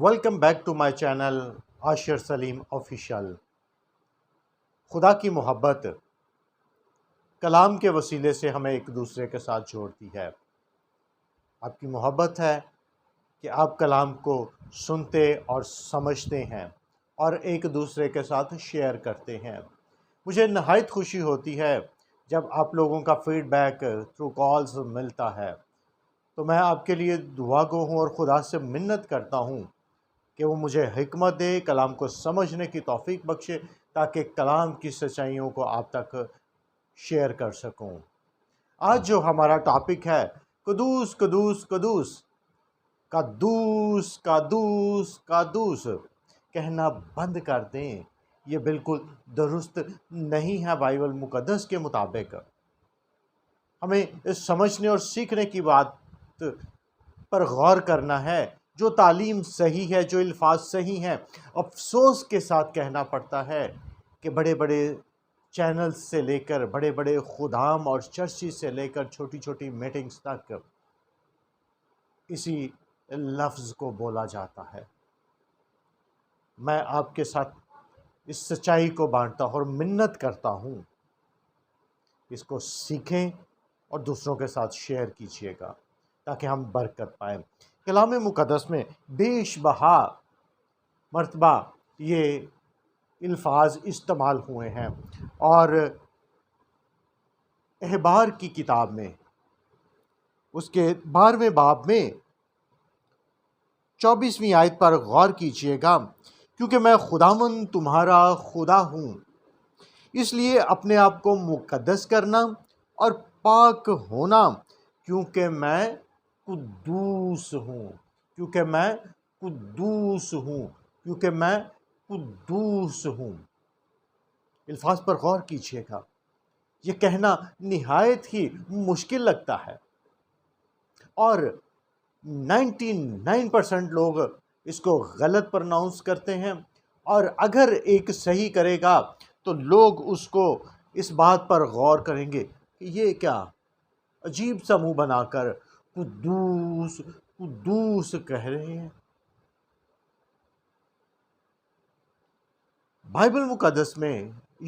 Welcome back to my channel Ashir Saleem official. خدا کی محبت کلام کے وسیلے سے ہمیں ایک دوسرے کے ساتھ جوڑتی ہے۔ آپ کی محبت ہے کہ آپ کلام کو سنتے اور سمجھتے ہیں اور ایک دوسرے کے ساتھ شیئر کرتے ہیں۔ مجھے نہایت خوشی ہوتی ہے جب آپ لوگوں کا فیڈ بیک تھرو کالز ملتا ہے، تو میں آپ کے لیے دعا گو ہوں اور خدا سے منت کرتا ہوں کہ وہ مجھے حکمت دے، کلام کو سمجھنے کی توفیق بخشے، تاکہ کلام کی سچائیوں کو آپ تک شیئر کر سکوں۔ آج جو ہمارا ٹاپک ہے، قدوس قدوس قدوس، قدوس قدوس قدوس کہنا بند کر دیں۔ یہ بالکل درست نہیں ہے بائبل مقدس کے مطابق۔ ہمیں سمجھنے اور سیکھنے کی بات پر غور کرنا ہے۔ جو تعلیم صحیح ہے، جو الفاظ صحیح ہیں، افسوس کے ساتھ کہنا پڑتا ہے کہ بڑے بڑے چینلز سے لے کر بڑے بڑے خدام اور چرچز سے لے کر چھوٹی چھوٹی میٹنگز تک اسی لفظ کو بولا جاتا ہے۔ میں آپ کے ساتھ اس سچائی کو بانٹتا ہوں اور منت کرتا ہوں، اس کو سیکھیں اور دوسروں کے ساتھ شیئر کیجیے گا تاکہ ہم برکت پائیں۔ کلام مقدس میں بیش بہا مرتبہ یہ الفاظ استعمال ہوئے ہیں، اور احبار کی کتاب میں اس کے 12ویں باب میں 24ویں آیت پر غور کیجیے گا۔ کیونکہ میں خداوند تمہارا خدا ہوں، اس لیے اپنے آپ کو مقدس کرنا اور پاک ہونا، کیونکہ میں قدوس ہوں، کیونکہ میں قدوس ہوں، کیونکہ میں قدوس ہوں۔ الفاظ پر غور کیجیے گا۔ یہ کہنا نہایت ہی مشکل لگتا ہے، اور 99% لوگ اس کو غلط پرناؤنس کرتے ہیں، اور اگر ایک صحیح کرے گا تو لوگ اس کو اس بات پر غور کریں گے کہ یہ کیا عجیب سا منہ بنا کر قدوس قدوس کہہ رہے ہیں۔ بائبل مقدس میں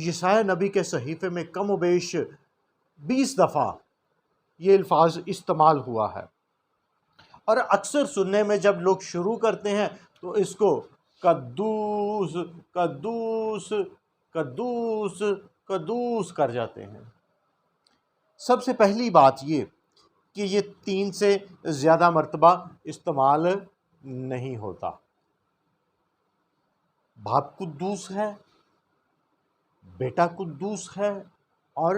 یسایا نبی کے صحیفے میں کم و بیش 20 دفعہ یہ الفاظ استعمال ہوا ہے، اور اکثر سننے میں جب لوگ شروع کرتے ہیں تو اس کو قدوس قدوس قدوس قدوس کر جاتے ہیں۔ سب سے پہلی بات یہ کہ یہ 3 سے زیادہ مرتبہ استعمال نہیں ہوتا۔ باپ قدوس ہے، بیٹا قدوس ہے، اور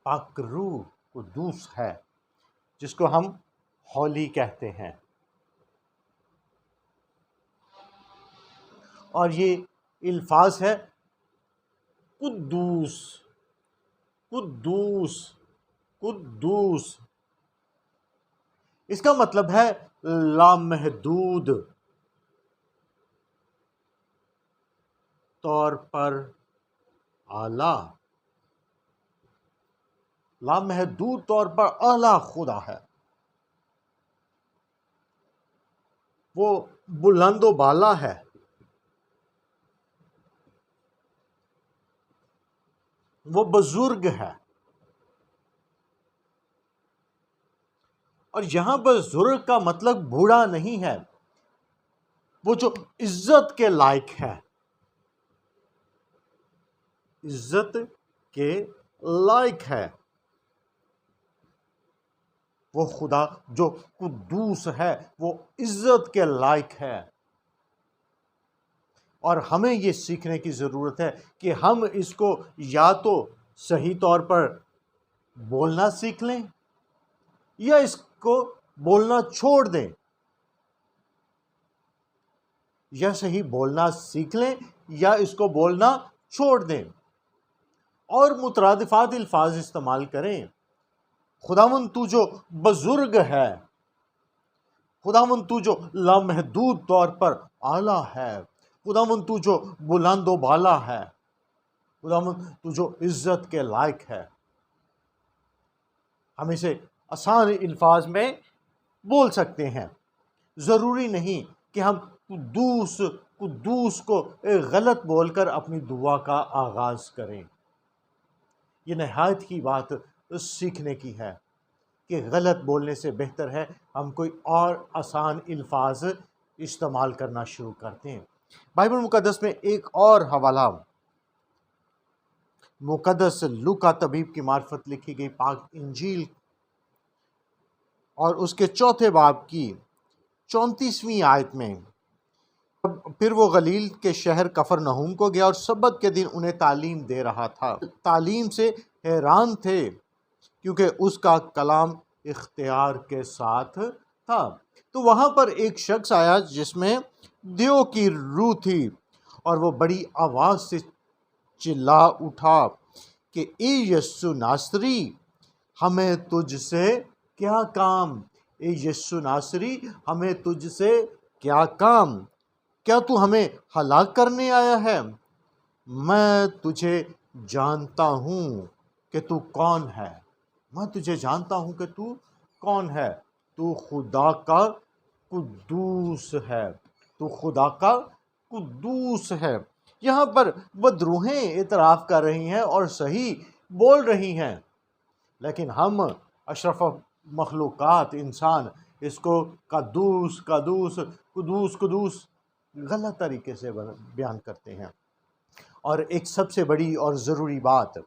پاک روح قدوس ہے، جس کو ہم ہولی کہتے ہیں۔ اور یہ الفاظ ہے قدوس قدوس قدوس۔ اس کا مطلب ہے لامحدود طور پر اعلیٰ، لامحدود طور پر اعلیٰ خدا ہے۔ وہ بلند و بالا ہے، وہ بزرگ ہے، اور یہاں بزرگ کا مطلب بوڑھا نہیں ہے، وہ جو عزت کے لائق ہے، عزت کے لائق ہے، وہ خدا جو قدوس ہے وہ عزت کے لائق ہے۔ اور ہمیں یہ سیکھنے کی ضرورت ہے کہ ہم اس کو یا تو صحیح طور پر بولنا سیکھ لیں یا اس کو بولنا چھوڑ دیں، یا صحیح بولنا سیکھ لیں یا اس کو بولنا چھوڑ دیں، اور مترادفات الفاظ استعمال کریں۔ خداوند تو جو بزرگ ہے، خداوند تو جو لامحدود طور پر اعلیٰ ہے، خداوند تو جو بلند و بالا ہے، خداوند تو جو عزت کے لائق ہے۔ ہم اسے آسان الفاظ میں بول سکتے ہیں، ضروری نہیں کہ ہم قدوس کو غلط بول کر اپنی دعا کا آغاز کریں۔ یہ نہایت ہی بات سیکھنے کی ہے کہ غلط بولنے سے بہتر ہے ہم کوئی اور آسان الفاظ استعمال کرنا شروع کرتے ہیں۔ بائبل مقدس میں ایک اور حوالہ مقدس لوکا طبیب کی معرفت لکھی گئی پاک انجیل اور اس کے 4 باب کی 34ویں آیت میں، پھر وہ غلیل کے شہر کفرنہوم کو گیا اور سبت کے دن انہیں تعلیم دے رہا تھا۔ تعلیم سے حیران تھے کیونکہ اس کا کلام اختیار کے ساتھ تھا۔ تو وہاں پر ایک شخص آیا جس میں دیو کی روح تھی، اور وہ بڑی آواز سے چلا اٹھا کہ اے یسوع ناصری، ہمیں تجھ سے کیا کام؟ اے یسوع ناصری، ہمیں تجھ سے کیا کام؟ کیا تو ہمیں ہلاک کرنے آیا ہے؟ میں تجھے جانتا ہوں کہ تو کون ہے۔ میں تجھے جانتا ہوں کہ تو کون ہے۔ تو خدا کا قدوس ہے۔ تو خدا کا قدوس ہے۔ یہاں پر بدروحیں اعتراف کر رہی ہیں اور صحیح بول رہی ہیں، لیکن ہم اشرف مخلوقات انسان اس کو قدوس قدوس قدوس قدوس غلط طریقے سے بیان کرتے ہیں۔ اور ایک سب سے بڑی اور ضروری بات،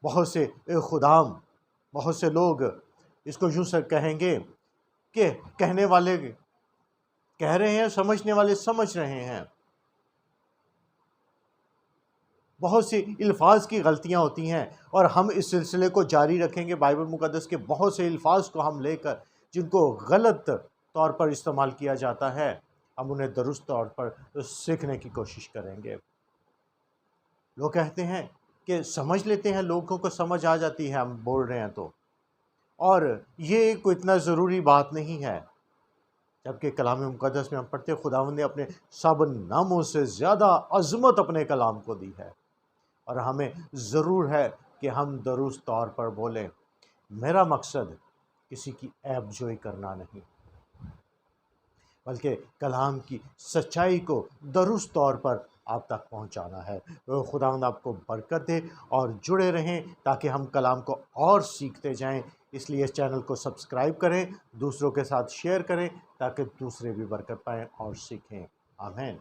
بہت سے خدام، بہت سے لوگ اس کو یوں سے کہیں گے کہ کہنے والے کہہ رہے ہیں، سمجھنے والے سمجھ رہے ہیں۔ بہت سی الفاظ کی غلطیاں ہوتی ہیں، اور ہم اس سلسلے کو جاری رکھیں گے۔ بائبل مقدس کے بہت سے الفاظ کو ہم لے کر جن کو غلط طور پر استعمال کیا جاتا ہے، ہم انہیں درست طور پر سیکھنے کی کوشش کریں گے۔ لوگ کہتے ہیں کہ سمجھ لیتے ہیں، لوگوں کو سمجھ آ جاتی ہے ہم بول رہے ہیں تو، اور یہ کوئی اتنا ضروری بات نہیں ہے۔ جبکہ کلام مقدس میں ہم پڑھتے ہیں خداوند نے اپنے سب ناموں سے زیادہ عظمت اپنے کلام کو دی ہے، اور ہمیں ضرور ہے کہ ہم درست طور پر بولیں۔ میرا مقصد کسی کی عیب جوئی کرنا نہیں، بلکہ کلام کی سچائی کو درست طور پر آپ تک پہنچانا ہے۔ خداوند آپ کو برکت دے، اور جڑے رہیں تاکہ ہم کلام کو اور سیکھتے جائیں۔ اس لیے اس چینل کو سبسکرائب کریں، دوسروں کے ساتھ شیئر کریں تاکہ دوسرے بھی برکت پائیں اور سیکھیں۔ آمین۔